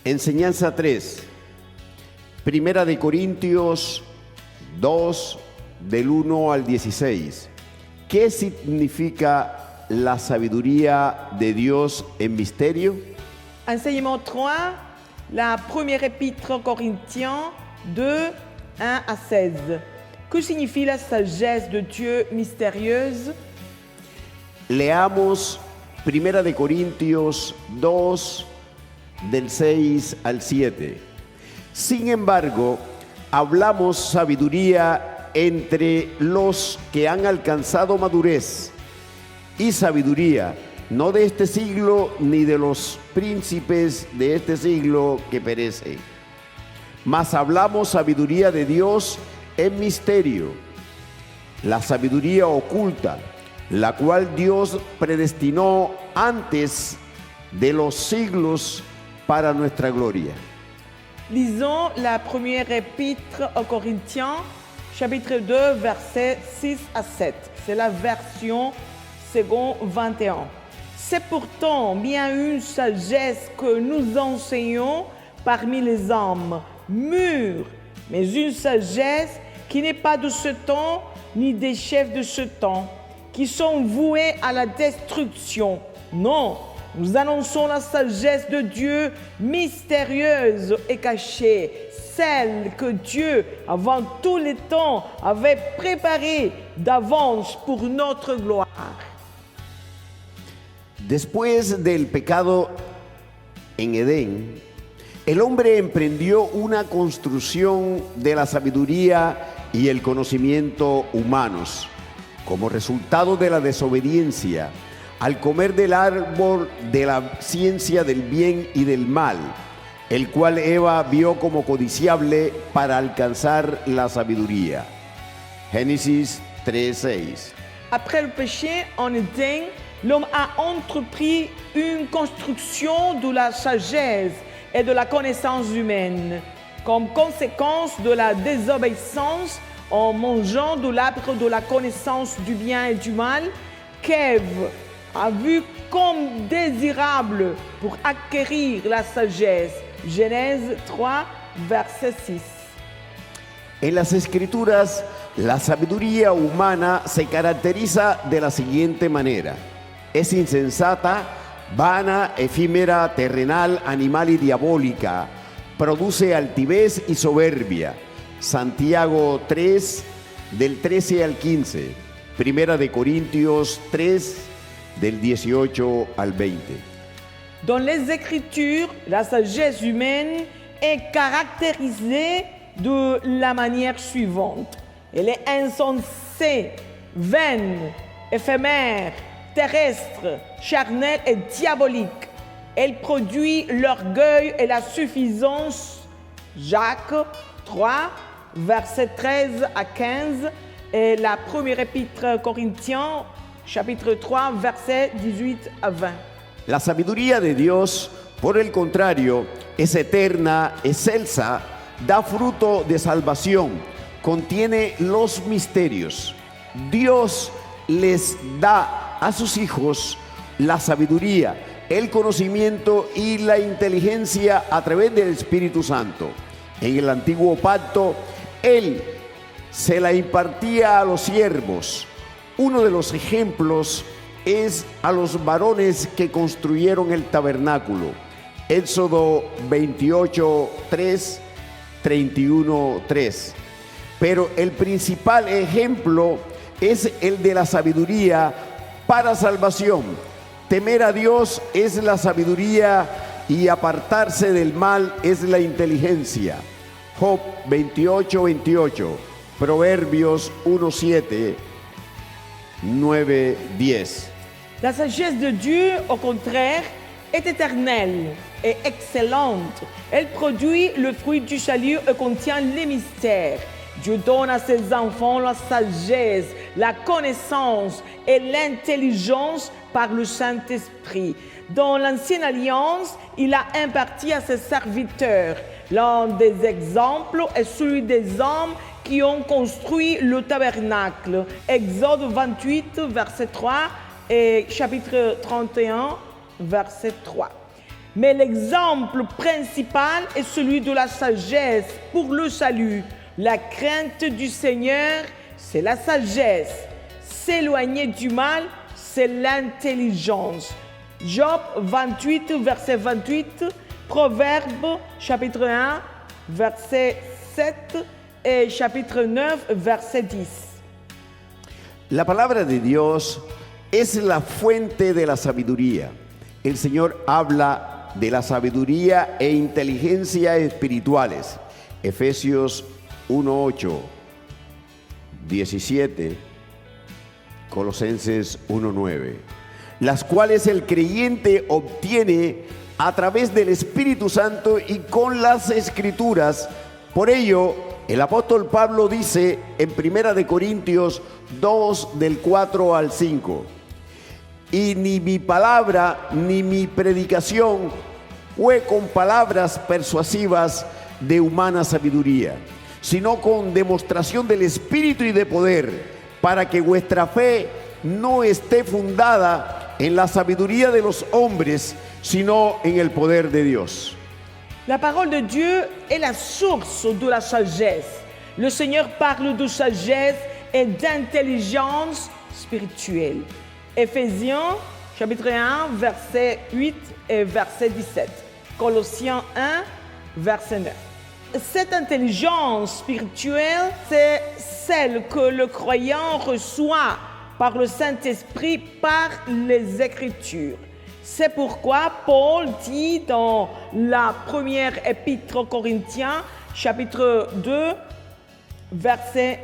Enseñanza 3. Primera de Corintios 2, del 1 al 16. ¿Qué significa la sabiduría de Dios en misterio? Enseignement 3, la première épître aux Corinthiens 2, 1 à 16. Que signifie la sagesse de Dieu mystérieuse? Leamos Primera de Corintios 2, del 6 al 7. Sin embargo, hablamos sabiduría entre los que han alcanzado madurez, y sabiduría no de este siglo ni de los príncipes de este siglo que perecen, mas hablamos sabiduría de Dios en misterio, la sabiduría oculta, la cual Dios predestinó antes de los siglos para nuestra gloria. Lisons la première épître aux Corinthiens, chapitre 2, versets 6 à 7. C'est la version second 21. C'est pourtant bien une sagesse que nous enseignons parmi les hommes mûrs, mais une sagesse qui n'est pas de ce temps, ni des chefs de ce temps, qui sont voués à la destruction. Non, nous annonçons la sagesse de Dieu mystérieuse et cachée, celle que Dieu, avant tous les temps, avait préparée d'avance pour notre gloire. Después del pecado en Edén, el hombre emprendió una construcción de la sabiduría y el conocimiento humanos. Como resultado de la desobediencia, al comer del árbol de la ciencia del bien y del mal, el cual Eva vio como codiciable para alcanzar la sabiduría. Génesis 3:6. Après le péché en Éden, l'homme a entrepris une construction de la sagesse et de la connaissance humaine. Comme conséquence de la désobéissance, en mangeant de l'arbre de la connaissance du bien et du mal, qu'Ève a vu comme désirable pour acquérir la sagesse. Genèse 3, verset 6. En las Escrituras, la sabiduría humana se caracteriza de la siguiente manera: es insensata, vana, efímera, terrenal, animal y diabólica, produce altivez y soberbia. Santiago 3, del 13 al 15, Primera de Corintios 3, del 18 al 20. Dans les Écritures, la sagesse humaine est caractérisée de la manière suivante. Elle est insensée, vaine, éphémère, terrestre, charnelle et diabolique. Elle produit l'orgueil et la suffisance. Jacques 3, versets 13 à 15, et la première épître Corinthiens, chapitre 3, versets 18 à 20. La sabiduría de Dios, por el contrario, es eterna, excelsa, da fruto de salvación, contiene los misterios. Dios les da a sus hijos la sabiduría, el conocimiento y la inteligencia a través del Espíritu Santo. En el antiguo pacto, Él se la impartía a los siervos. Uno de los ejemplos es a los varones que construyeron el tabernáculo. Éxodo 28, 3, 31, 3. Pero el principal ejemplo es el de la sabiduría para salvación. Temer a Dios es la sabiduría y apartarse del mal es la inteligencia. Job 28, 28. Proverbios 1, 7, 9, 10. La sagesse de Dieu, au contraire, est éternelle et excellente. Elle produit le fruit du salut et contient les mystères. Dieu donne à ses enfants la sagesse, la connaissance et l'intelligence par le Saint-Esprit. Dans l'Ancienne Alliance, il a imparti à ses serviteurs. L'un des exemples est celui des hommes qui ont construit le tabernacle. Exode 28, verset 3 et chapitre 31, verset 3. Mais l'exemple principal est celui de la sagesse pour le salut. La crainte du Seigneur, c'est la sagesse. S'éloigner du mal, c'est l'intelligence. Job 28, verset 28, Proverbe, chapitre 1, verset 7 et chapitre 9, verset 10. La palabra de Dios es la fuente de la sabiduría. El Señor habla de la sabiduría e inteligencia espirituales. Efesios 1:8, 17, Colosenses 1:9, las cuales el creyente obtiene a través del Espíritu Santo y con las Escrituras. Por ello, el apóstol Pablo dice en 1 Corintios 2, del 4 al 5, y ni mi palabra ni mi predicación fue con palabras persuasivas de humana sabiduría, sino con demostración del Espíritu y de poder, para que vuestra fe no esté fundada en la sabiduría de los hombres, sino en el poder de Dios. La parole de Dieu est la source de la sagesse. Le Seigneur parle de sagesse et d'intelligence spirituelle. Éphésiens, chapitre 1, verset 8 et verset 17. Colossiens 1, verset 9. Cette intelligence spirituelle, c'est celle que le croyant reçoit par le Saint-Esprit, par les Écritures. C'est pourquoi Paul dit dans la première épître aux Corinthiens, chapitre 2, versets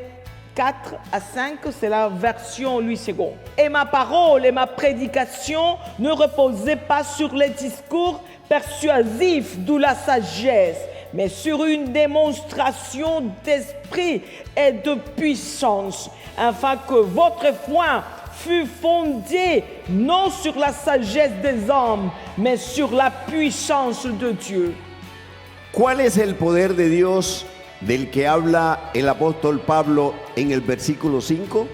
4 à 5, c'est la version Louis II. Et ma parole et ma prédication ne reposaient pas sur les discours persuasifs de la sagesse, mais sur une démonstration d'esprit et de puissance, afin que votre foi fût fondée non sur la sagesse des hommes, mais sur la puissance de Dieu. ¿Cuál es el poder de Dios del que habla el apóstol Pablo en el versículo 5?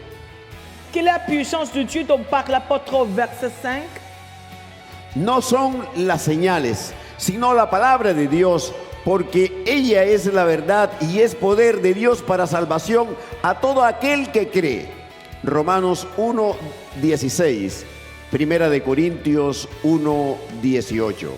Quelle est la puissance de Dieu dont parle l'apôtre au verset 5? No son las señales, sino la palabra de Dios, porque ella es la verdad y es poder de Dios para salvación a todo aquel que cree. Romanos 1:16, 1 Corintios 1:18.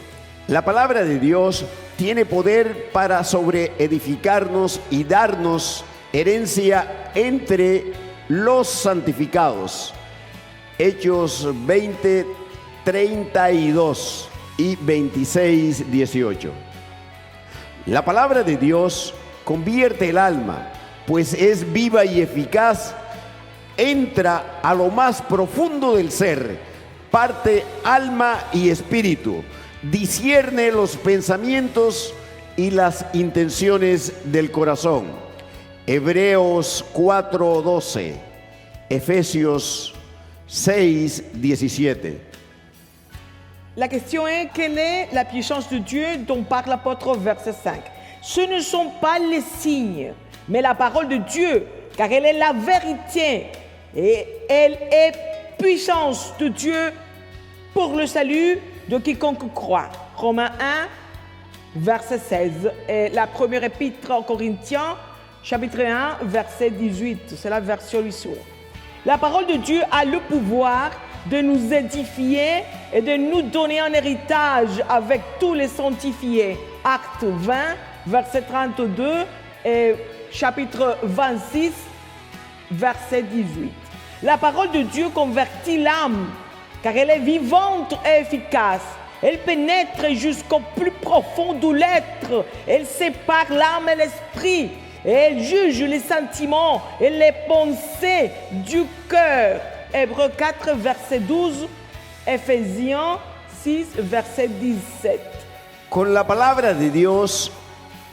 La palabra de Dios tiene poder para sobreedificarnos y darnos herencia entre los santificados. Hechos 20, 32 y 26, 18. La palabra de Dios convierte el alma, pues es viva y eficaz, entra a lo más profundo del ser, parte alma y espíritu, discierne los pensamientos y las intenciones del corazón. Hebreos 4:12, Efesios 6:17. La question est, quelle est la puissance de Dieu dont parle l'apôtre au verset 5? Ce ne sont pas les signes, mais la parole de Dieu, car elle est la vérité et elle est puissance de Dieu pour le salut de quiconque croit. Romains 1, verset 16. Et la première épître aux Corinthiens, chapitre 1, verset 18. C'est la version Louis. La parole de Dieu a le pouvoir de nous édifier et de nous donner un héritage avec tous les sanctifiés. Acte 20, verset 32 et chapitre 26, verset 18. La parole de Dieu convertit l'âme, car elle est vivante et efficace. Elle pénètre jusqu'au plus profond de l'être. Elle sépare l'âme et l'esprit. Et elle juge les sentiments et les pensées du cœur. Hébreux 4, verset 12. Éphésiens 6, verset 17. Con la palabra de Dios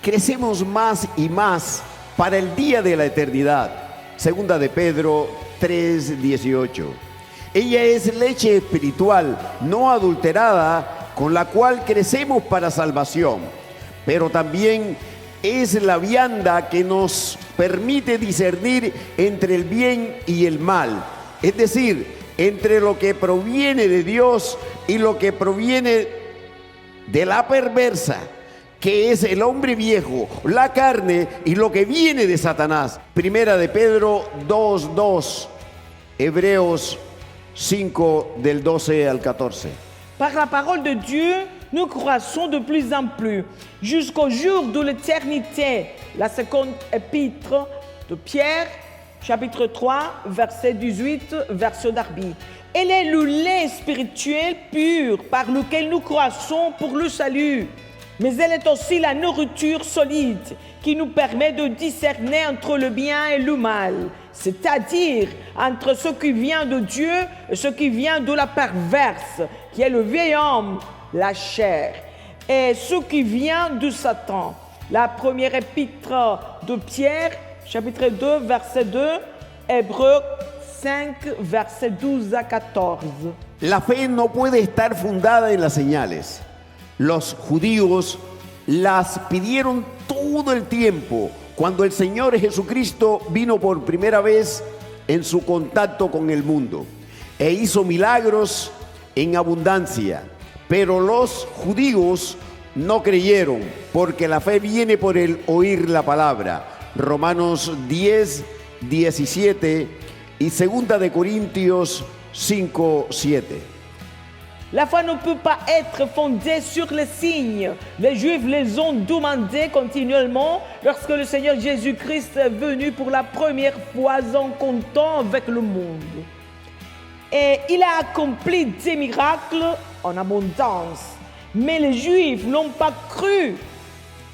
crecemos más y más para el día de la eternidad. Segunda de Pedro 3:18. Ella es leche espiritual no adulterada, con la cual crecemos para salvación, pero también es la vianda que nos permite discernir entre el bien y el mal, es decir, entre lo que proviene de Dios y lo que proviene de la perversa, que es el hombre viejo, la carne y lo que viene de Satanás. Primera de Pedro 2:2, Hebreos 5 del 12 al 14. Par la parole de Dieu, nous croissons de plus en plus, jusqu'au jour de l'éternité. La seconde épître de Pierre, chapitre 3, verset 18, verset d'Arby. Elle est le lait spirituel pur par lequel nous croissons pour le salut. Mais elle est aussi la nourriture solide qui nous permet de discerner entre le bien et le mal, c'est-à-dire entre ce qui vient de Dieu et ce qui vient de la perverse, qui est le vieil homme, la chair, et ce qui vient de Satan. La première épître de Pierre, chapitre 2, verset 2, Hébreux 5, verset 12 à 14. La fe no puede estar fundada en las señales. Los judíos las pidieron todo el tiempo cuando el Señor Jesucristo vino por primera vez en su contacto con el mundo e hizo milagros en abundancia. Pero los judíos no creyeron porque la fe viene por el oír la palabra. Romanos 10, 17 y 2 de Corintios 5, 7. La foi ne peut pas être fondée sur les signes. Les Juifs les ont demandés continuellement lorsque le Seigneur Jésus-Christ est venu pour la première fois en comptant avec le monde. Et il a accompli des miracles en abondance. Mais les Juifs n'ont pas cru,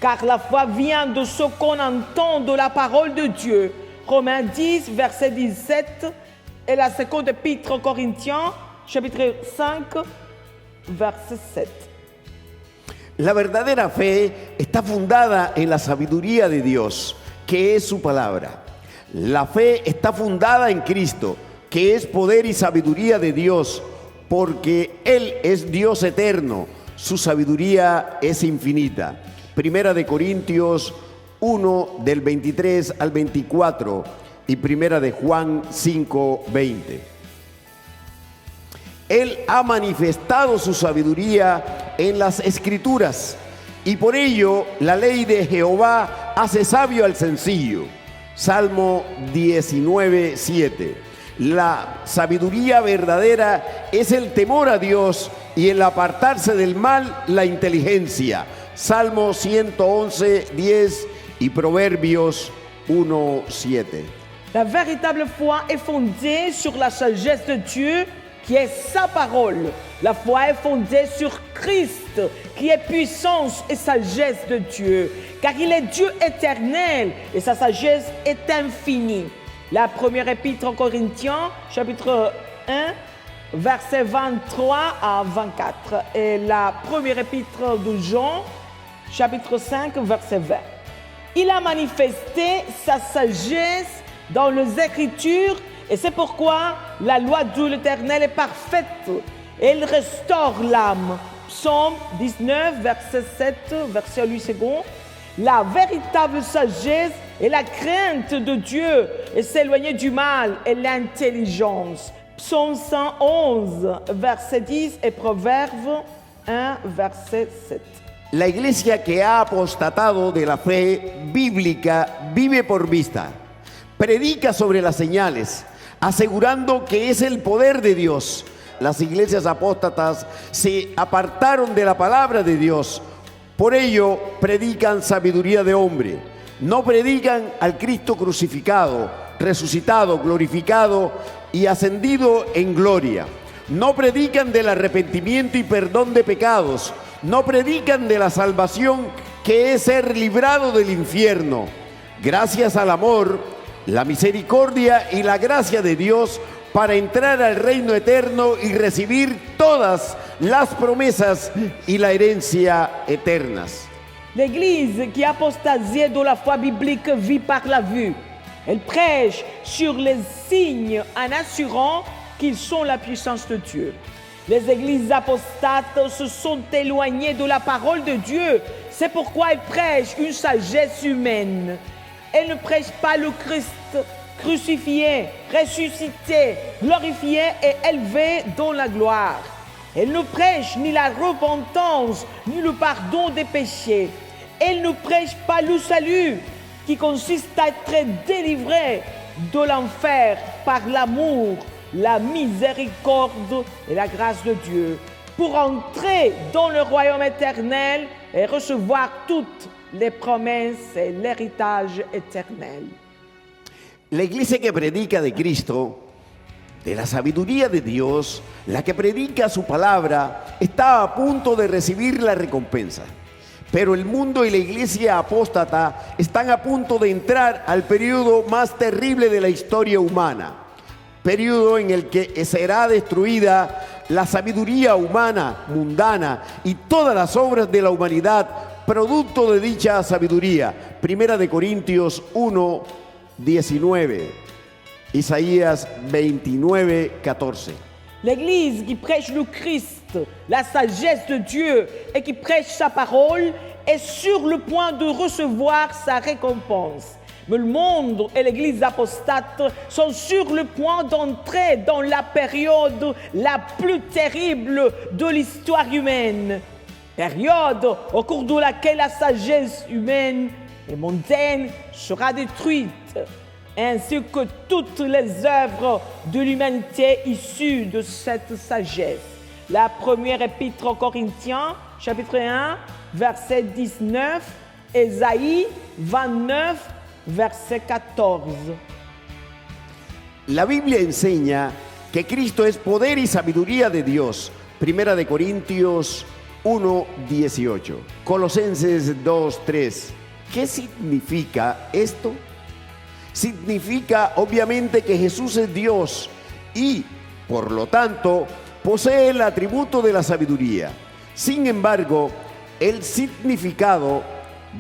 car la foi vient de ce qu'on entend de la parole de Dieu. Romains 10, verset 17, et la seconde épître aux Corinthiens, chapitre 5, verset 7. La verdadera fe está fundada en la sabiduría de Dios, que es su palabra. La fe está fundada en Cristo, que es poder y sabiduría de Dios, porque Él es Dios eterno, su sabiduría es infinita. Primera de Corintios 1 del 23 al 24 y primera de Juan 5, 20. Él ha manifestado su sabiduría en las Escrituras y por ello la ley de Jehová hace sabio al sencillo. Salmo 19, 7. La sabiduría verdadera es el temor a Dios y el apartarse del mal la inteligencia. Salmo 111, 10 y Proverbios 1, 7. La véritable foi est fondée sur la sagesse de Dieu, qui est sa parole. La foi est fondée sur Christ, qui est puissance et sagesse de Dieu, car il est Dieu éternel et sa sagesse est infinie. La première épître aux Corinthiens, chapitre 1, versets 23 à 24, et la première épître de Jean, chapitre 5, verset 20. Il a manifesté sa sagesse dans les Écritures. Et c'est pourquoi la loi de l'Éternel est parfaite. Elle restaure l'âme. Psaume 19, verset 7, verset 8 secondes. La véritable sagesse est la crainte de Dieu et s'éloigner du mal et l'intelligence. Psaume 111, verset 10 et Proverbe 1, verset 7. La iglesia que ha apostatado de la fe bíblica vive por vista. Predica sobre las señales, asegurando que es el poder de Dios. Las iglesias apóstatas se apartaron de la palabra de Dios. Por ello, predican sabiduría de hombre. No predican al Cristo crucificado, resucitado, glorificado y ascendido en gloria. No predican del arrepentimiento y perdón de pecados. No predican de la salvación que es ser librado del infierno. Gracias al amor, la misericordia y la gracia de Dios para entrar al reino eterno y recibir todas las promesas y la herencia eternas. L'Église qui apostasie de la foi biblique vit par la vue. Elle prêche sur les signes en assurant qu'ils sont la puissance de Dieu. Les églises apostates se sont éloignées de la parole de Dieu. C'est pourquoi elles prêchent une sagesse humaine. Elles ne prêchent pas le Christ crucifié, ressuscité, glorifié et élevé dans la gloire. Elle ne prêche ni la repentance, ni le pardon des péchés. Elle ne prêche pas le salut, qui consiste à être délivré de l'enfer par l'amour, la miséricorde et la grâce de Dieu, pour entrer dans le royaume éternel et recevoir toutes les promesses et l'héritage éternel. La iglesia que predica de Cristo, de la sabiduría de Dios, la que predica su palabra, está a punto de recibir la recompensa. Pero el mundo y la iglesia apóstata están a punto de entrar al periodo más terrible de la historia humana. Periodo en el que será destruida la sabiduría humana, mundana y todas las obras de la humanidad, producto de dicha sabiduría. Primera de Corintios 1, 19. Isaías 29, 14. L'Église qui prêche le Christ, la sagesse de Dieu et qui prêche sa parole est sur le point de recevoir sa récompense. Mais le monde et l'Église apostate sont sur le point d'entrer dans la période la plus terrible de l'histoire humaine. Période au cours de laquelle la sagesse humaine et mondaine sera détruite, ainsi que toutes les œuvres de l'humanité issues de cette sagesse. La première épître aux Corinthiens, chapitre 1, verset 19, Ésaïe 29, verset 14. La Biblia enseña que Cristo es poder y sabiduría de Dios. Primera de Corintios 1, 18. Colosenses 2, 3. ¿Qué significa esto? Significa obviamente que Jesús es Dios y, por lo tanto, posee el atributo de la sabiduría. Sin embargo, el significado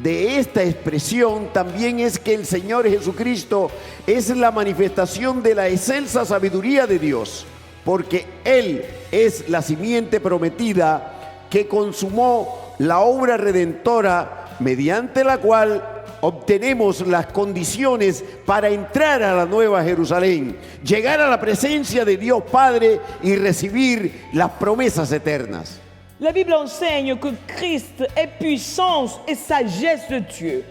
de esta expresión también es que el Señor Jesucristo es la manifestación de la excelsa sabiduría de Dios, porque Él es la simiente prometida que consumó la obra redentora mediante la cual obtenemos las condiciones para entrar a la Nueva Jerusalén, llegar a la presencia de Dios Padre y recibir las promesas eternas. La Bible enseigne que Christ est puissance et sagesse de Dieu.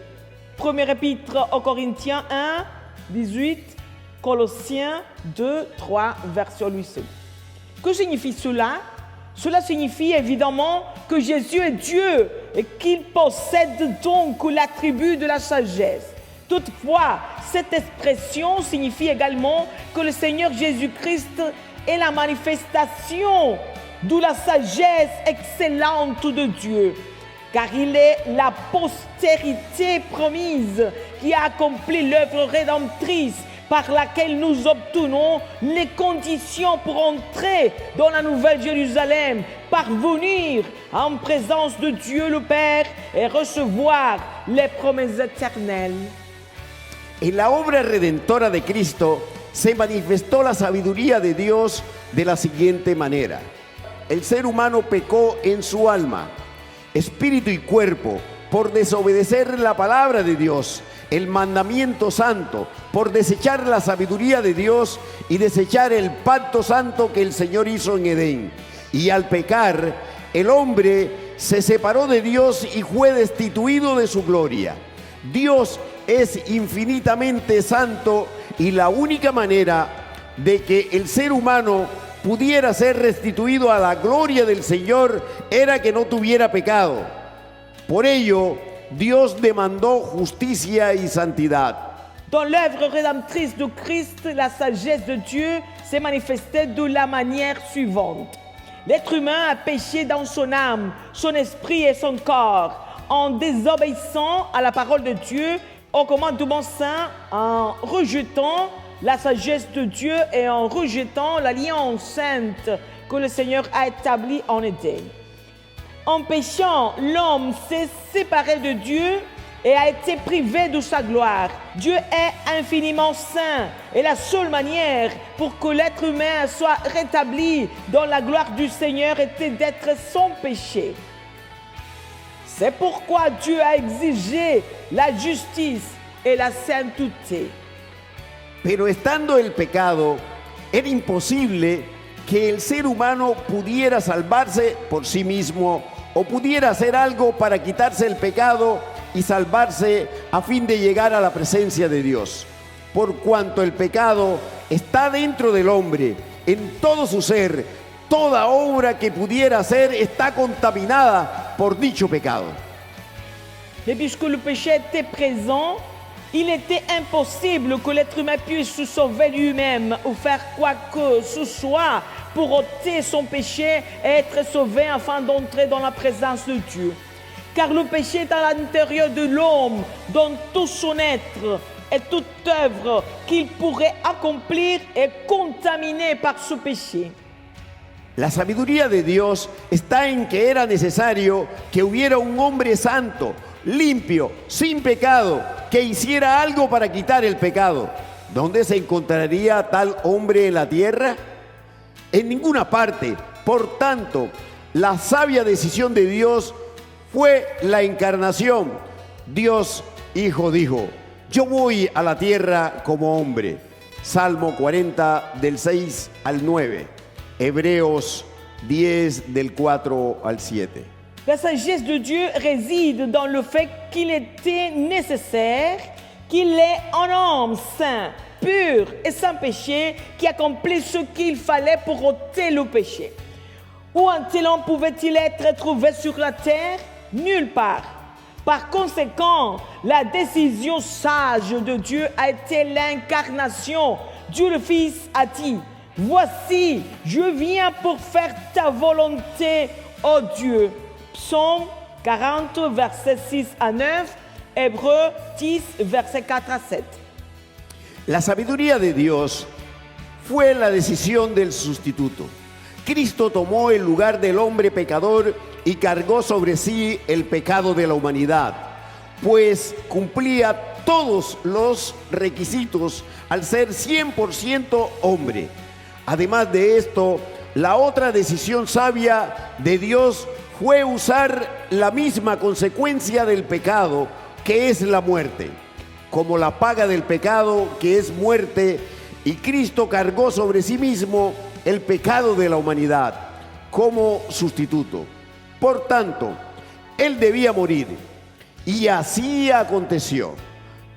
Premier épître aux Corinthiens 1, 18, Colossiens 2, 3, verset 8. Que signifie cela? Cela signifie évidemment que Jésus est Dieu et qu'il possède donc l'attribut de la sagesse. Toutefois, cette expression signifie également que le Seigneur Jésus-Christ est la manifestation de la sagesse excellente de Dieu, car il est la postérité promise qui a accompli l'œuvre rédemptrice par laquelle nous obtenons les conditions pour entrer dans la Nouvelle Jérusalem, parvenir en présence de Dieu le Père et recevoir les promesses éternelles. En la obra redentora de Cristo se manifestó la sabiduría de Dios de la siguiente manera. El ser humano pecó en su alma, espíritu y cuerpo por desobedecer la palabra de Dios, el mandamiento santo, por desechar la sabiduría de Dios y desechar el pacto santo que el Señor hizo en Edén. Y al pecar, el hombre se separó de Dios y fue destituido de su gloria. Dios es infinitamente santo y la única manera de que el ser humano pudiera ser restituido a la gloria del Señor era que no tuviera pecado. Por ello, Dios demandó justicia y santidad. Dans l'œuvre rédemptrice de Christ, la sagesse de Dieu s'est manifestée de la manière suivante. L'être humain a péché dans son âme, son esprit et son corps, en désobéissant à la parole de Dieu, au commandement saint, en rejetant la sagesse de Dieu et en rejetant l'alliance sainte que le Seigneur a établie en Éden. En péchant, l'homme s'est séparé de Dieu et a été privé de sa gloire. Dieu est infiniment saint et la seule manière pour que l'être humain soit rétabli dans la gloire du Seigneur était d'être sans péché. C'est pourquoi Dieu a exigé la justice et la sainteté. Pero estando el pecado, era imposible que el ser humano pudiera salvarse por sí mismo o pudiera hacer algo para quitarse el pecado y salvarse a fin de llegar a la presencia de Dios. Por cuanto el pecado está dentro del hombre, en todo su ser, toda obra que pudiera hacer está contaminada por dicho pecado. Mais puisque le péché était présent, il était impossible que l'être humain puisse se sauver lui-même ou faire quoi que ce soit pour ôter son péché et être sauvé afin d'entrer dans la présence de Dieu. Car le péché est à l'intérieur de l'homme, dans tout son être, et toute œuvre qu'il pourrait accomplir est contaminée par ce péché. La sabiduría de Dios está en que era necesario que hubiera un hombre santo, limpio, sin pecado, que hiciera algo para quitar el pecado. ¿Dónde se encontraría tal hombre en la tierra? En ninguna parte. Por tanto, la sabia decisión de Dios fue la encarnación. Dios Hijo dijo: yo voy a la tierra como hombre. Salmo 40 del 6 al 9. Hebreos 10 del 4 al 7. La sagesse de Dieu réside dans le fait qu'il était nécessaire qu'il ait un homme saint, pur et sans péché qui accomplisse ce qu'il fallait pour ôter le péché. Où un tel homme pouvait-il être trouvé sur la terre? Nulle part. Par conséquent, la décision sage de Dieu a été l'incarnation. Dieu le Fils a dit: voici, je viens pour faire ta volonté, ô Dieu. Psaume 40, versets 6 à 9, Hébreux 10, versets 4 à 7. La sabiduría de Dios fue la decisión del sustituto. Cristo tomó el lugar del hombre pecador y cargó sobre sí el pecado de la humanidad, pues cumplía todos los requisitos al ser 100% hombre. Además de esto, la otra decisión sabia de Dios fue usar la misma consecuencia del pecado, que es la muerte, como la paga del pecado, que es muerte, y Cristo cargó sobre sí mismo el pecado de la humanidad como sustituto. Por tanto, Él debía morir, y así aconteció.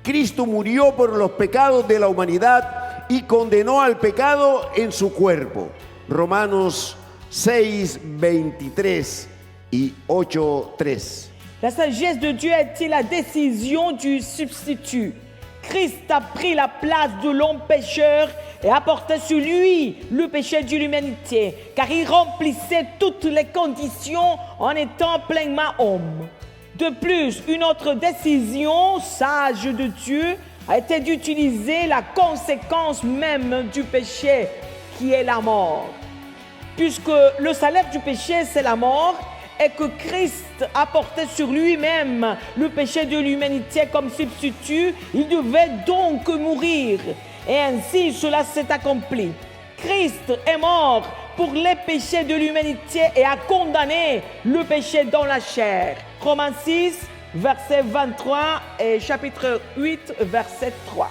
Cristo murió por los pecados de la humanidad y condenó al pecado en su cuerpo. Romanos 6, 23 y 8, 3. La sagesse de Dieu a été la décision du substitut. Christ a pris la place de l'homme pécheur et a porté sur lui le péché de l'humanité, car il remplissait toutes les conditions en étant pleinement homme. De plus, une autre décision sage de Dieu a été d'utiliser la conséquence même du péché, qui est la mort. Puisque le salaire du péché, c'est la mort, et que Christ a porté sur lui-même le péché de l'humanité comme substitut, il devait donc mourir. Et ainsi, cela s'est accompli. Christ est mort pour les péchés de l'humanité et a condamné le péché dans la chair. Romains 6, verset 23 et chapitre 8, verset 3.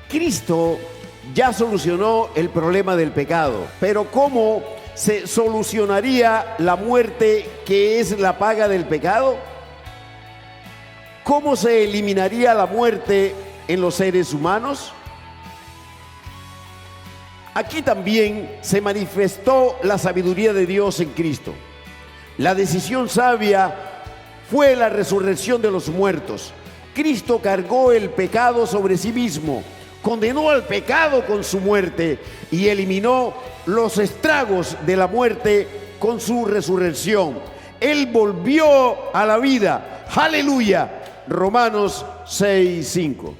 Cristo ya solucionó el problema del pecado, pero ¿cómo se solucionaría la muerte, que es la paga del pecado? ¿Cómo se eliminaría la muerte en los seres humanos? Aquí también se manifestó la sabiduría de Dios en Cristo. La decisión sabia fue la resurrección de los muertos. Cristo cargó el pecado sobre sí mismo, condenó al pecado con su muerte y eliminó los estragos de la muerte con su resurrección. Él volvió a la vida. ¡Aleluya! Romanos 6, 5.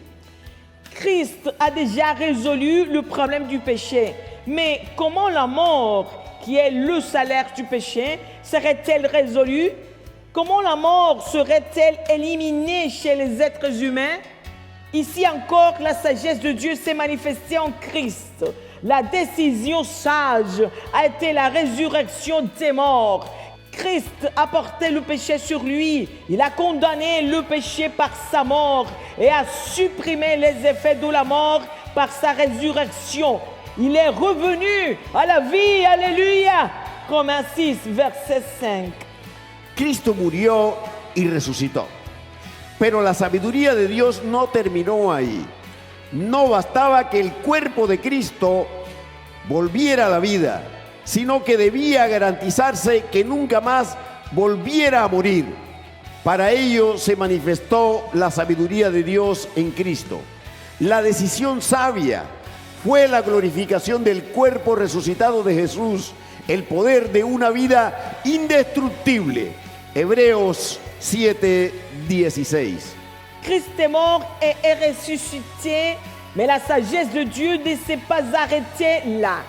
Christ a déjà résolu le problème du péché. Mais comment la mort, qui est le salaire du péché, serait-elle résolue? Comment la mort serait-elle éliminée chez les êtres humains? Ici encore, la sagesse de Dieu s'est manifestée en Christ. La décision sage a été la résurrection des morts. Christ a porté le péché sur lui. Il a condamné le péché par sa mort et a supprimé les effets de la mort par sa résurrection. il est revenu à la vie. Alléluia. Romains 6, verset 5. Cristo murió y resucitó. Pero la sabiduría de Dios no terminó ahí. No bastaba que el cuerpo de Cristo volviera a la vida, sino que debía garantizarse que nunca más volviera a morir. Para ello se manifestó la sabiduría de Dios en Cristo. La decisión sabia fue la glorificación del cuerpo resucitado de Jesús, el poder de una vida indestructible. Hebreos 7:16. Christ est mort et est ressuscité, mais la sagesse de Dieu ne s'est pas arrêtée là.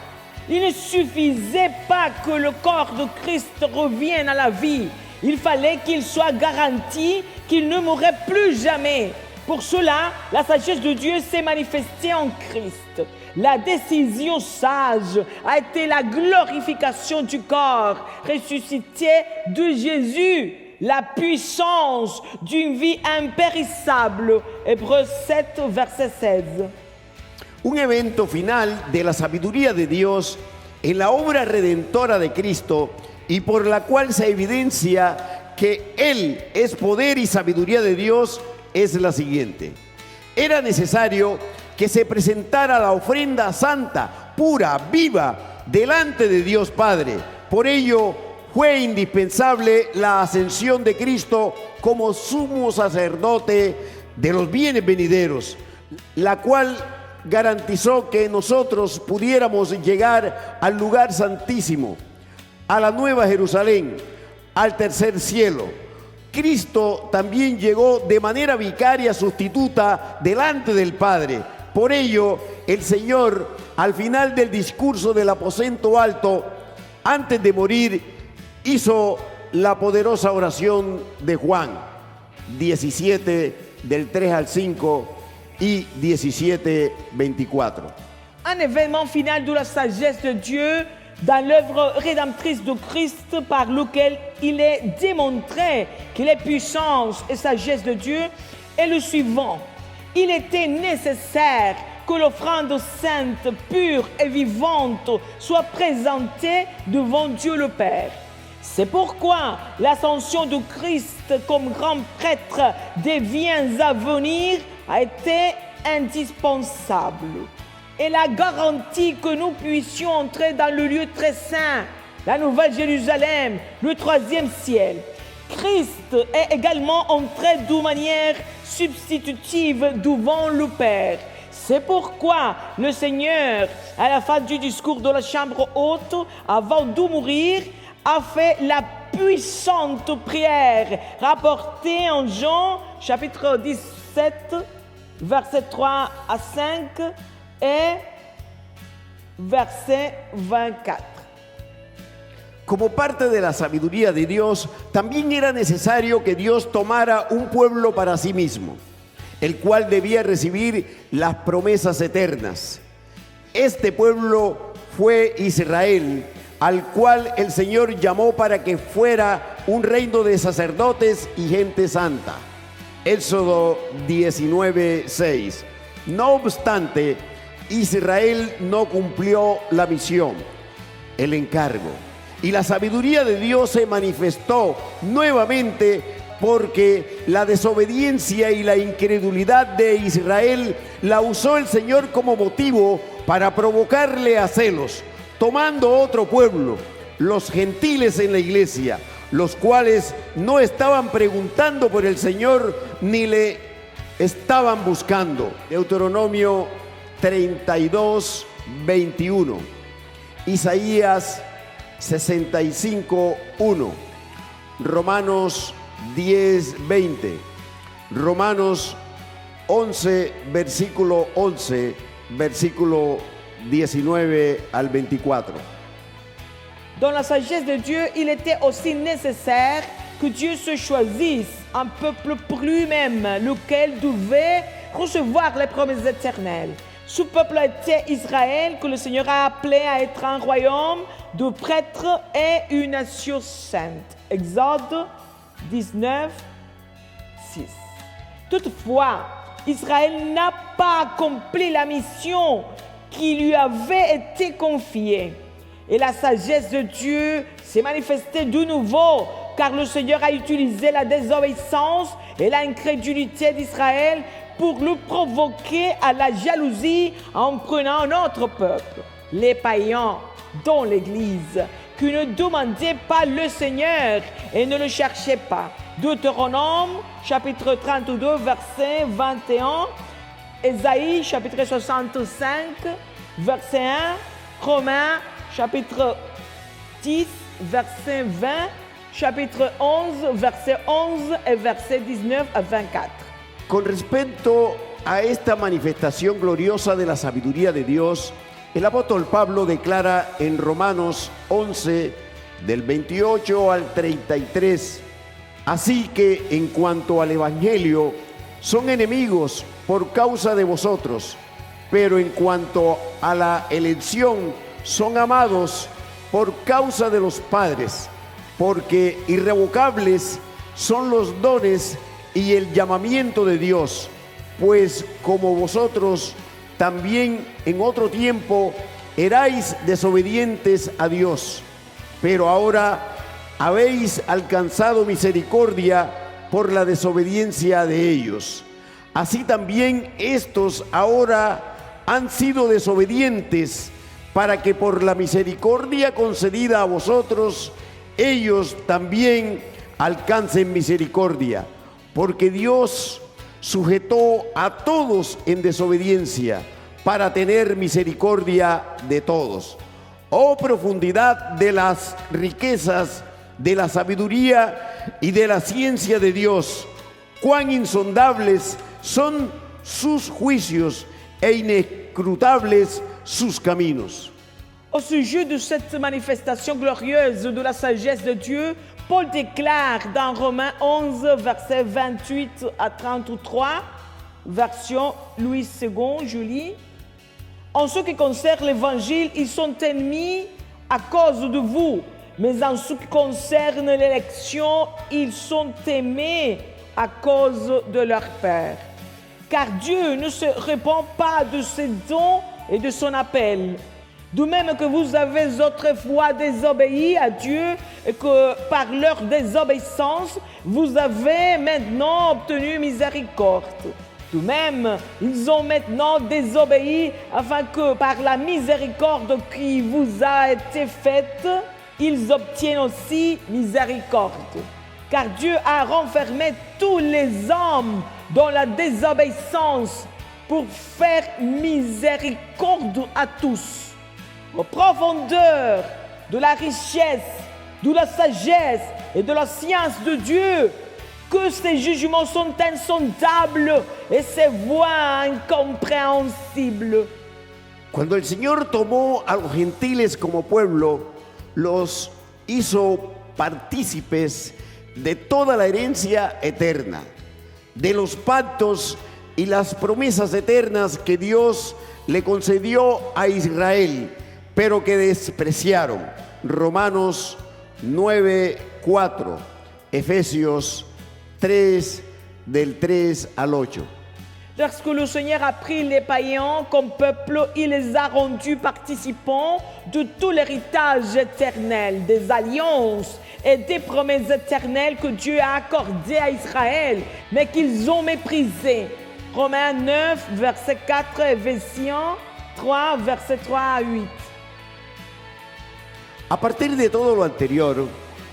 Il ne suffisait pas que le corps de Christ revienne à la vie. Il fallait qu'il soit garanti qu'il ne mourrait plus jamais. Pour cela, la sagesse de Dieu s'est manifestée en Christ. La décision sage a été la glorification du corps ressuscité de Jésus. La puissance d'une vie impérissable. Hébreux 7, verset 16. Un evento final de la sabiduría de Dios en la obra redentora de Cristo y por la cual se evidencia que Él es poder y sabiduría de Dios es la siguiente. Era necesario que se presentara la ofrenda santa, pura, viva, delante de Dios Padre. Por ello, fue indispensable la ascensión de Cristo como sumo sacerdote de los bienes venideros, la cual garantizó que nosotros pudiéramos llegar al lugar santísimo, a la nueva Jerusalén, al tercer cielo. Cristo también llegó de manera vicaria sustituta delante del Padre. Por ello, el Señor, al final del discurso del aposento alto, antes de morir, hizo la poderosa oración de Juan 17, del 3 al 5 y 17, 24. Un événement final de la sagesse de Dieu dans l'œuvre rédemptrice de Christ par lequel il est démontré que la puissance et sagesse de Dieu est le suivant. Il était nécessaire que l'offrande sainte, pure et vivante soit présentée devant Dieu le Père. C'est pourquoi l'ascension de Christ comme grand prêtre des biens à venir a été indispensable. Elle a garanti que nous puissions entrer dans le lieu très saint, la Nouvelle Jérusalem, le troisième ciel. Christ est également entré de manière substitutive devant le Père. C'est pourquoi le Seigneur, à la fin du discours de la chambre haute, avant de mourir, a fait la puissante prière rapportée en Jean chapitre 17, versets 3 à 5 et verset 24. Como parte de la sabiduría de Dios, también era necesario que Dios tomara un pueblo para sí mismo, el cual debía recibir las promesas eternas. Este pueblo fue Israel, al cual el Señor llamó para que fuera un reino de sacerdotes y gente santa. Éxodo 19:6. No obstante, Israel no cumplió la misión, el encargo, y la sabiduría de Dios se manifestó nuevamente porque la desobediencia y la incredulidad de Israel la usó el Señor como motivo para provocarle a celos, tomando otro pueblo, los gentiles en la iglesia, los cuales no estaban preguntando por el Señor ni le estaban buscando. Deuteronomio 32, 21. Isaías 65, 1. Romanos 10, 20. Romanos 11, versículo 11, versículo 19 al 24. Dans la sagesse de Dieu, il était aussi nécessaire que Dieu se choisisse un peuple pour lui-même, lequel devait recevoir les promesses éternelles. Ce peuple était Israël, que le Seigneur a appelé à être un royaume de prêtres et une nation sainte. Exode 19, 6. Toutefois, Israël n'a pas accompli la mission qui lui avait été confiée. Et la sagesse de Dieu s'est manifestée de nouveau, car le Seigneur a utilisé la désobéissance et l'incrédulité d'Israël pour le provoquer à la jalousie en prenant un autre peuple, les païens, dans l'Église, qui ne demandaient pas le Seigneur et ne le cherchaient pas. Deutéronome, chapitre 32, verset 21, Ésaïe, chapitre 65, verset 1, Romains, chapitre 10, verset 20, chapitre 11, verset 11 et verset 19 à 24. Con respecto a esta manifestación gloriosa de la sabiduría de Dios, el apóstol Pablo declara en Romanos 11, del 28 al 33, así que en cuanto al Evangelio, son enemigos por causa de vosotros, pero en cuanto a la elección, son amados por causa de los padres, porque irrevocables son los dones y el llamamiento de Dios, pues como vosotros también en otro tiempo erais desobedientes a Dios, pero ahora habéis alcanzado misericordia por la desobediencia de ellos. Así también estos ahora han sido desobedientes, para que por la misericordia concedida a vosotros, ellos también alcancen misericordia, porque Dios sujetó a todos en desobediencia para tener misericordia de todos. Oh profundidad de las riquezas, de la sabiduría y de la ciencia de Dios, cuán insondables son sus juicios e inescrutables sus caminos. Au sujet de cette manifestation glorieuse de la sagesse de Dieu, Paul déclare dans Romains 11, versets 28 à 33, version Louis II, je lis. En ce qui concerne l'Évangile, ils sont ennemis à cause de vous, mais en ce qui concerne l'élection, ils sont aimés à cause de leur Père. Car Dieu ne se répand pas de ses dons et de son appel. De même que vous avez autrefois désobéi à Dieu et que par leur désobéissance, vous avez maintenant obtenu miséricorde. De même, ils ont maintenant désobéi afin que par la miséricorde qui vous a été faite, ils obtiennent aussi miséricorde. Car Dieu a renfermé tous les hommes dans la désobéissance pour faire miséricorde à tous. Aux profondeurs de la richesse, de la sagesse et de la science de Dieu, que ses jugements sont insondables et ses voies incompréhensibles. Cuando el Señor tomó a los gentiles como pueblo, los hizo partícipes de toda la herencia eterna, de los pactos y las promesas eternas que Dios le concedió a Israel, pero que despreciaron. Romanos 9:4, Efesios 3, del 3 al 8. Lorsque le Seigneur a pris les païens comme peuple, il les a rendus participants de tout l'héritage éternel, des alliances et des promesses éternelles que Dieu a accordées à Israël, mais qu'ils ont méprisées. Romains 9, verset 4, Éphésiens 3, verset 3 à 8. A partir de todo lo anterior,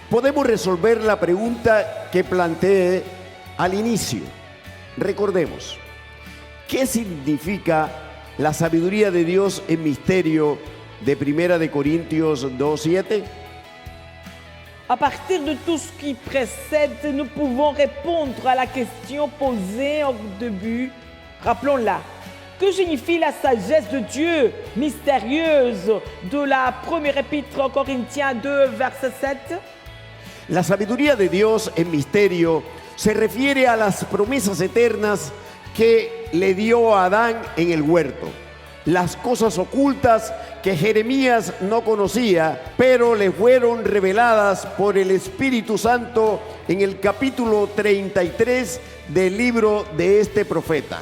podemos resolver la pregunta que planteé al inicio. Recordemos, ¿qué significa la sabiduría de Dios en misterio de 1 de Corintios 2:7? À partir de tout ce qui précède, nous pouvons répondre à la question posée au début. Rappelons-la. Que signifie la sagesse de Dieu mystérieuse de la première épître aux Corinthiens 2, verset 7? La sabiduría de Dios en misterio se refiere a las promesas eternas que le dio a Adán en el huerto. Las cosas ocultas que Jeremías no conocía, pero le fueron reveladas por el Espíritu Santo en el capítulo 33 del libro de este profeta,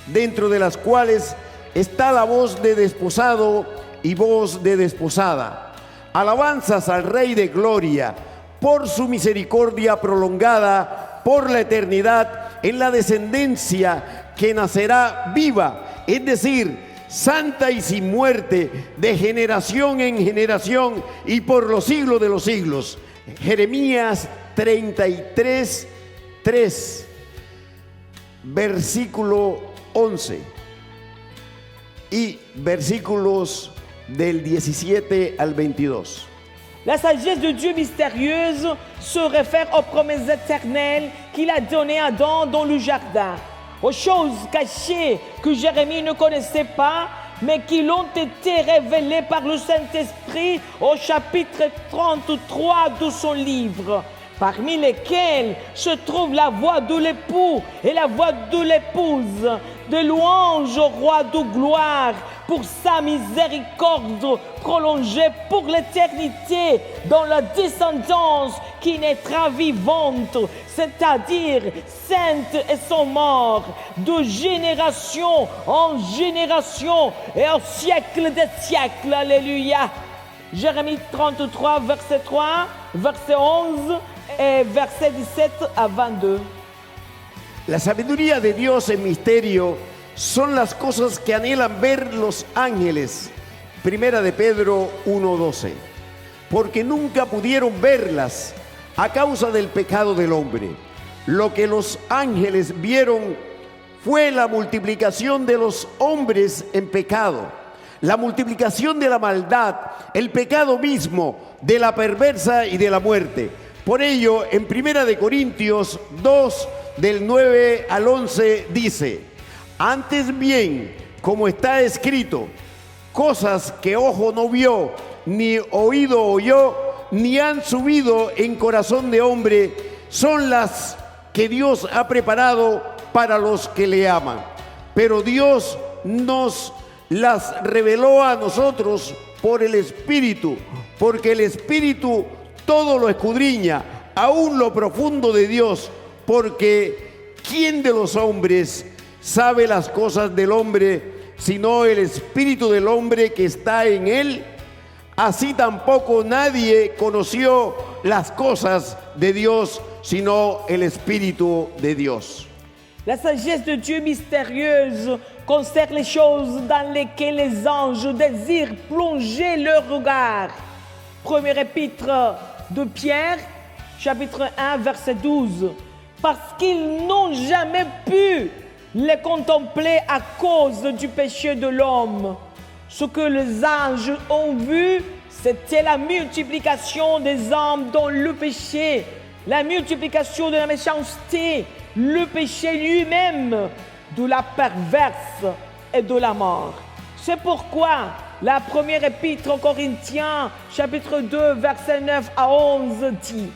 dentro de las cuales está la voz de desposado y voz de desposada. Alabanzas al Rey de Gloria, por su misericordia prolongada por la eternidad, en la descendencia que nacerá viva, es decir, santa y sin muerte, de generación en generación y por los siglos de los siglos. Jeremías 33, 3, versículo 11 y versículos del 17 al 22. La sagesse de Dieu mystérieuse se réfère aux promesses éternelles qu'il a données à Adam dans le jardin, aux choses cachées que Jérémie ne connaissait pas, mais qui l'ont été révélées par le Saint-Esprit au chapitre 33 de son livre, parmi lesquelles se trouve la voix de l'époux et la voix de l'épouse, de louange au roi de gloire, pour sa miséricorde prolongée pour l'éternité, dans la descendance qui naîtra vivante, c'est-à-dire sainte et sans mort, de génération en génération et au siècle des siècles. Alléluia. Jérémie 33, verset 3, verset 11 et verset 17 à 22. La sabiduría de Dios en misterio son las cosas que anhelan ver los ángeles. Primera de Pedro 1:12. Porque nunca pudieron verlas a causa del pecado del hombre. Lo que los ángeles vieron fue la multiplicación de los hombres en pecado, la multiplicación de la maldad, el pecado mismo, de la perversa y de la muerte. Por ello, en Primera de Corintios 2, del 9 al 11, dice: antes bien, como está escrito, cosas que ojo no vio, ni oído oyó, ni han subido en corazón de hombre, son las que Dios ha preparado para los que le aman. Pero Dios nos las reveló a nosotros por el Espíritu, porque el Espíritu todo lo escudriña, aún lo profundo de Dios, porque ¿quién de los hombres sabe las cosas del hombre, sino el espíritu del hombre que está en él? Así tampoco nadie conoció las cosas de Dios, sino el espíritu de Dios. La sagesse de Dieu mystérieuse concerne les choses dans lesquelles les anges désirent plonger leur regard. Premier épître de Pierre, chapitre 1, verset 12. Parce qu'ils n'ont jamais pu les contempler à cause du péché de l'homme. Ce que les anges ont vu, c'était la multiplication des âmes dans le péché, la multiplication de la méchanceté, le péché lui-même, de la perverse et de la mort. C'est pourquoi la première épître aux Corinthiens, chapitre 2, verset 9 à 11 dit: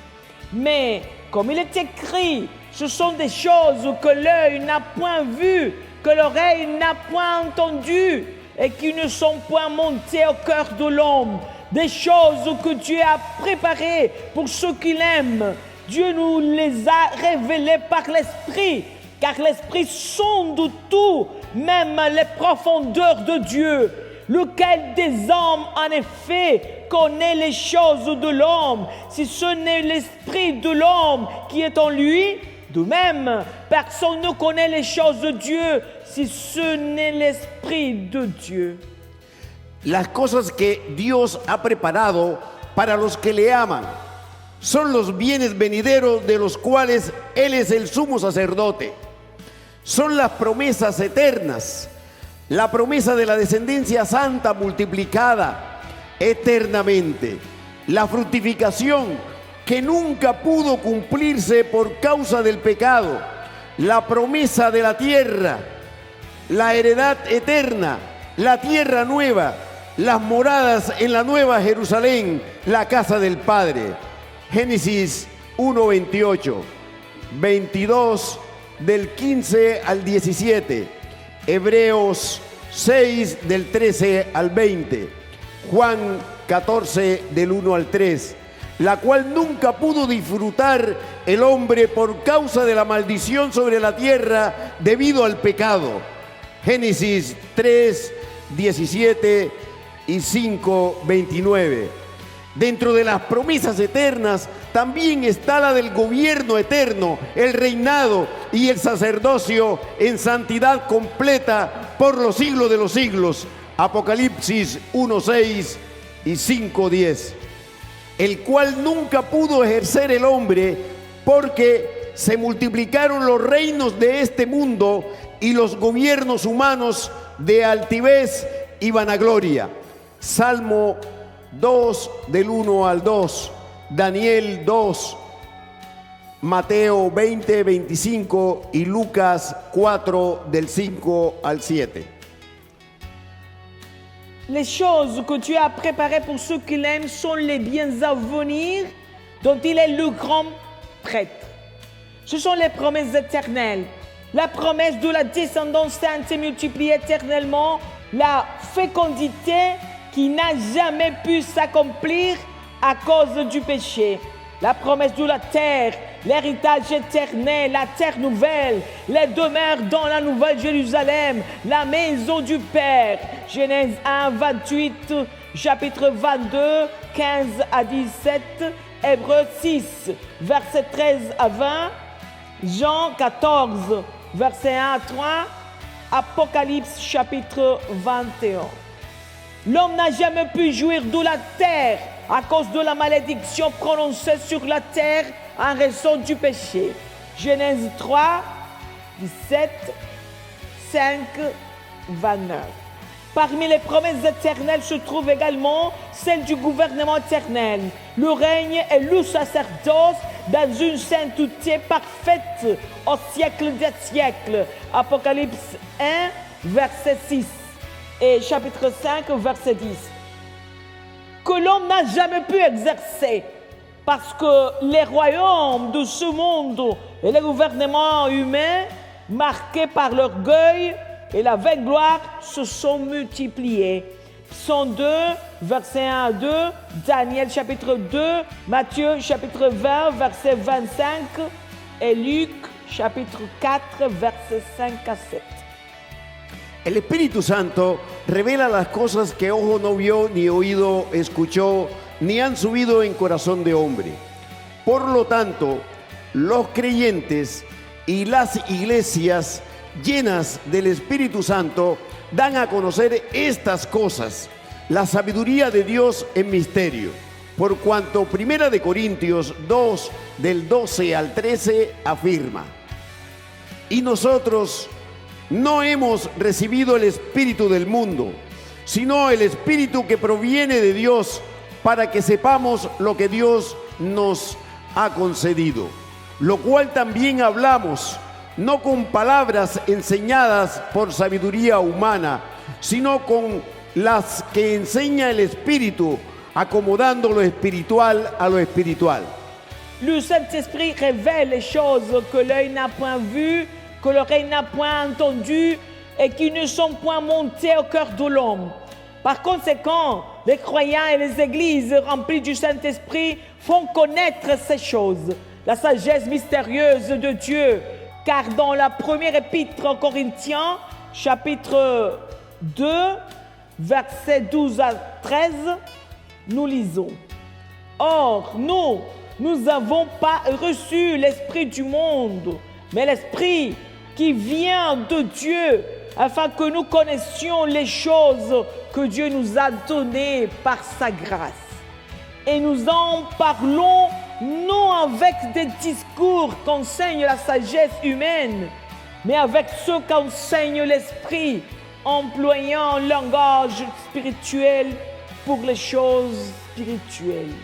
mais comme il est écrit, ce sont des choses que l'œil n'a point vues, que l'oreille n'a point entendues et qui ne sont point montées au cœur de l'homme. Des choses que Dieu a préparées pour ceux qui l'aiment. Dieu nous les a révélées par l'Esprit, car l'Esprit sonde tout, même les profondeurs de Dieu. Lequel des hommes, en effet, connaît les choses de l'homme, si ce n'est l'esprit de l'homme qui est en lui? De même, personne ne connaît les choses de Dieu, si ce n'est l'esprit de Dieu. Las cosas que Dios ha preparado para los que le aman son los bienes venideros de los cuales Él es el sumo sacerdote. Son las promesas eternas, la promesa de la descendencia santa multiplicada eternamente, la fructificación que nunca pudo cumplirse por causa del pecado, la promesa de la tierra, la heredad eterna, la tierra nueva, las moradas en la nueva Jerusalén, la casa del Padre. Génesis 1:28, 22 del 15 al 17, Hebreos 6 del 13 al 20, Juan 14 del 1 al 3, la cual nunca pudo disfrutar el hombre por causa de la maldición sobre la tierra debido al pecado. Génesis 3, 17 y 5, 29. Dentro de las promesas eternas también está la del gobierno eterno, el reinado y el sacerdocio en santidad completa por los siglos de los siglos. Apocalipsis 1:6 y 5:10. El cual nunca pudo ejercer el hombre porque se multiplicaron los reinos de este mundo y los gobiernos humanos de altivez y vanagloria. Salmo 2 del 1 al 2, Daniel 2, Mateo 20, 25 y Lucas 4 del 5 al 7. Les choses que Dieu a préparées pour ceux qui l'aiment sont les biens à venir dont il est le grand prêtre. Ce sont les promesses éternelles, la promesse de la descendance sainte et multipliée éternellement, la fécondité qui n'a jamais pu s'accomplir à cause du péché. La promesse de la terre, l'héritage éternel, la terre nouvelle, les demeures dans la nouvelle Jérusalem, la maison du Père. Genèse 1, 28, chapitre 22, 15 à 17, Hébreux 6, versets 13 à 20, Jean 14, versets 1 à 3, Apocalypse chapitre 21. L'homme n'a jamais pu jouir de la terre à cause de la malédiction prononcée sur la terre en raison du péché. Genèse 3, 17, 5, 29. Parmi les promesses éternelles se trouve également celle du gouvernement éternel, le règne et le sacerdoce dans une sainteté parfaite au siècle des siècles. Apocalypse 1, verset 6 et chapitre 5, verset 10. Que l'homme n'a jamais pu exercer parce que les royaumes de ce monde et les gouvernements humains, marqués par l'orgueil et la vaine gloire, se sont multipliés. Psaume 2, versets 1 à 2, Daniel chapitre 2, Matthieu chapitre 20, verset 25 et Luc chapitre 4, verset 5 à 7. El Espíritu Santo revela las cosas que ojo no vio, ni oído escuchó, ni han subido en corazón de hombre. Por lo tanto, los creyentes y las iglesias llenas del Espíritu Santo dan a conocer estas cosas, la sabiduría de Dios en misterio. Por cuanto 1 de Corintios 2, del 12 al 13, afirma: y nosotros no hemos recibido el espíritu del mundo, sino el espíritu que proviene de Dios, para que sepamos lo que Dios nos ha concedido. Lo cual también hablamos, no con palabras enseñadas por sabiduría humana, sino con las que enseña el Espíritu, acomodando lo espiritual a lo espiritual. Le Saint-Esprit révèle les choses que l'œil n'a point vues, que l'oreille n'a point entendu et qui ne sont point montées au cœur de l'homme. Par conséquent, les croyants et les églises remplies du Saint-Esprit font connaître ces choses, la sagesse mystérieuse de Dieu. Car dans la première épître aux Corinthiens, chapitre 2, versets 12 à 13, nous lisons: Or, nous n'avons pas reçu l'esprit du monde, mais l'esprit qui vient de Dieu, afin que nous connaissions les choses que Dieu nous a données par sa grâce. Et nous en parlons non avec des discours qu'enseigne la sagesse humaine, mais avec ceux qu'enseigne l'esprit, employant un langage spirituel pour les choses spirituelles.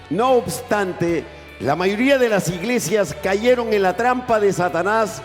No obstante, la mayoría de las iglesias cayeron en la trampa de Satanás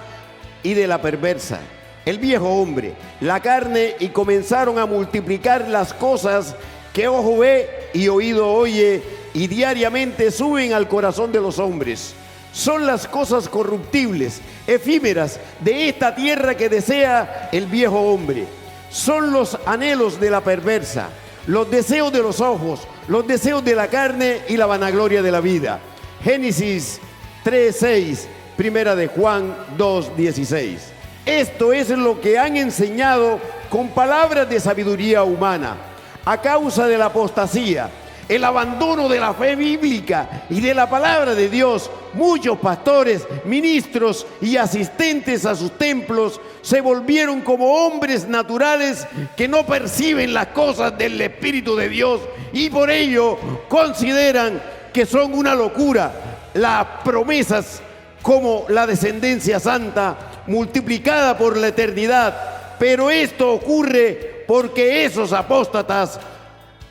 y de la perversa, el viejo hombre, la carne, y comenzaron a multiplicar las cosas que ojo ve y oído oye, y diariamente suben al corazón de los hombres. Son las cosas corruptibles, efímeras, de esta tierra que desea el viejo hombre. Son los anhelos de la perversa, los deseos de los ojos, los deseos de la carne y la vanagloria de la vida. Génesis 3:6, Primera de Juan 2:16. Esto es lo que han enseñado con palabras de sabiduría humana. A causa de la apostasía, el abandono de la fe bíblica y de la palabra de Dios, muchos pastores, ministros y asistentes a sus templos se volvieron como hombres naturales que no perciben las cosas del Espíritu de Dios y por ello consideran que son una locura las promesas como la descendencia santa multiplicada por la eternidad. Pero esto ocurre porque esos apóstatas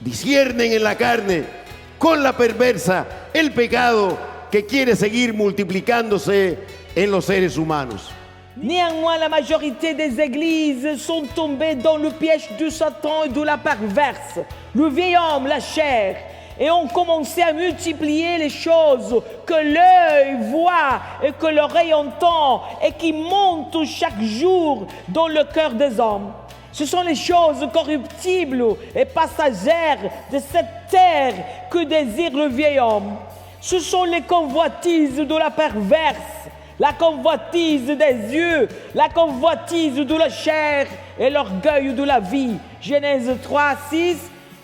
disciernen en la carne con la perversa el pecado que quiere seguir multiplicándose en los seres humanos. Néanmoins, la majorité des églises sont tombées dans le piège du Satan et de la perverse, le vieil homme, la chair, et ont commencé à multiplier les choses que l'œil voit et que l'oreille entend et qui montent chaque jour dans le cœur des hommes. Ce sont les choses corruptibles et passagères de cette terre que désire le vieil homme. Ce sont les convoitises de la perverse, la convoitise des yeux, la convoitise de la chair et l'orgueil de la vie. Genèse 3, 6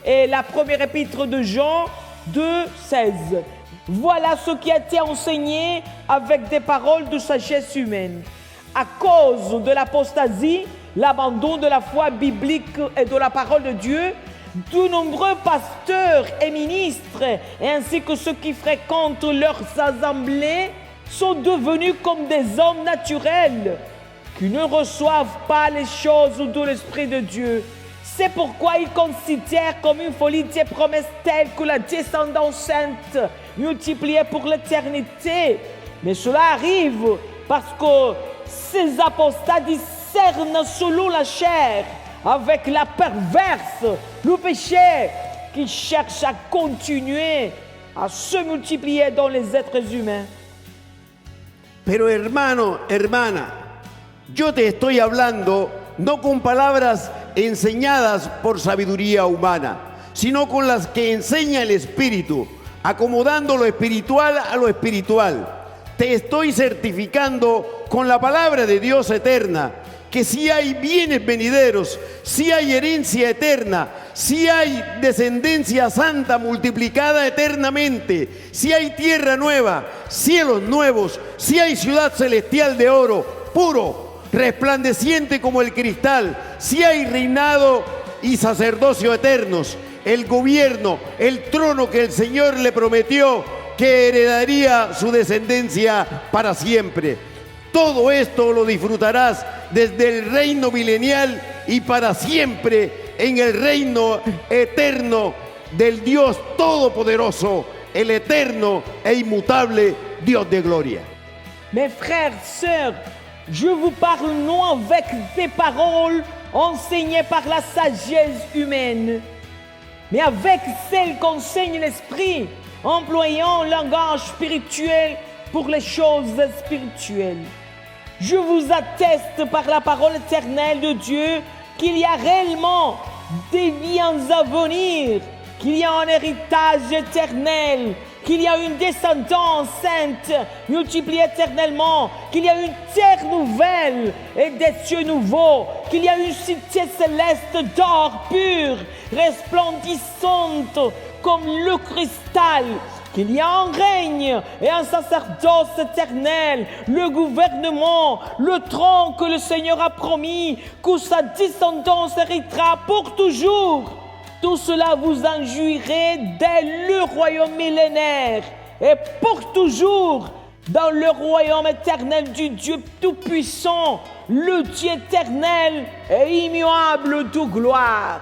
et la première épître de Jean 2, 16. Voilà ce qui a été enseigné avec des paroles de sagesse humaine. À cause de l'apostasie, l'abandon de la foi biblique et de la parole de Dieu, de nombreux pasteurs et ministres, ainsi que ceux qui fréquentent leurs assemblées, sont devenus comme des hommes naturels, qui ne reçoivent pas les choses de l'Esprit de Dieu. C'est pourquoi ils considèrent comme une folie des promesses telles que la descendance sainte multipliée pour l'éternité. Mais cela arrive parce que ces apostats discernent selon la chair, avec la perverse, le péché, qui cherche à continuer à se multiplier dans les êtres humains. Pero hermano, hermana, yo te estoy hablando no con palabras enseñadas por sabiduría humana, sino con las que enseña el Espíritu, acomodando lo espiritual a lo espiritual. Te estoy certificando con la palabra de Dios eterna que si hay bienes venideros, si hay herencia eterna, si hay descendencia santa multiplicada eternamente, si hay tierra nueva, cielos nuevos, si hay ciudad celestial de oro, puro, resplandeciente como el cristal, si hay reinado y sacerdocio eternos, el gobierno, el trono que el Señor le prometió que heredaría su descendencia para siempre. Todo esto lo disfrutarás desde el reino milenial y para siempre en el reino eterno del Dios Todopoderoso, el eterno e inmutable Dios de gloria. Mes frères, sœurs, je vous parle non avec des paroles enseignées par la sagesse humaine, mais avec celles qu'enseigne l'Esprit, employant le langage spirituel pour les choses spirituelles. Je vous atteste par la parole éternelle de Dieu qu'il y a réellement des biens à venir, qu'il y a un héritage éternel, qu'il y a une descendance sainte multipliée éternellement, qu'il y a une terre nouvelle et des cieux nouveaux, qu'il y a une cité céleste d'or pur, resplendissante comme le cristal, qu'il y a un règne et un sacerdoce éternel, le gouvernement, le trône que le Seigneur a promis, que sa descendance héritera pour toujours. Tout cela vous en jouirez dès le royaume millénaire et pour toujours dans le royaume éternel du Dieu Tout-Puissant, le Dieu éternel et immuable de gloire.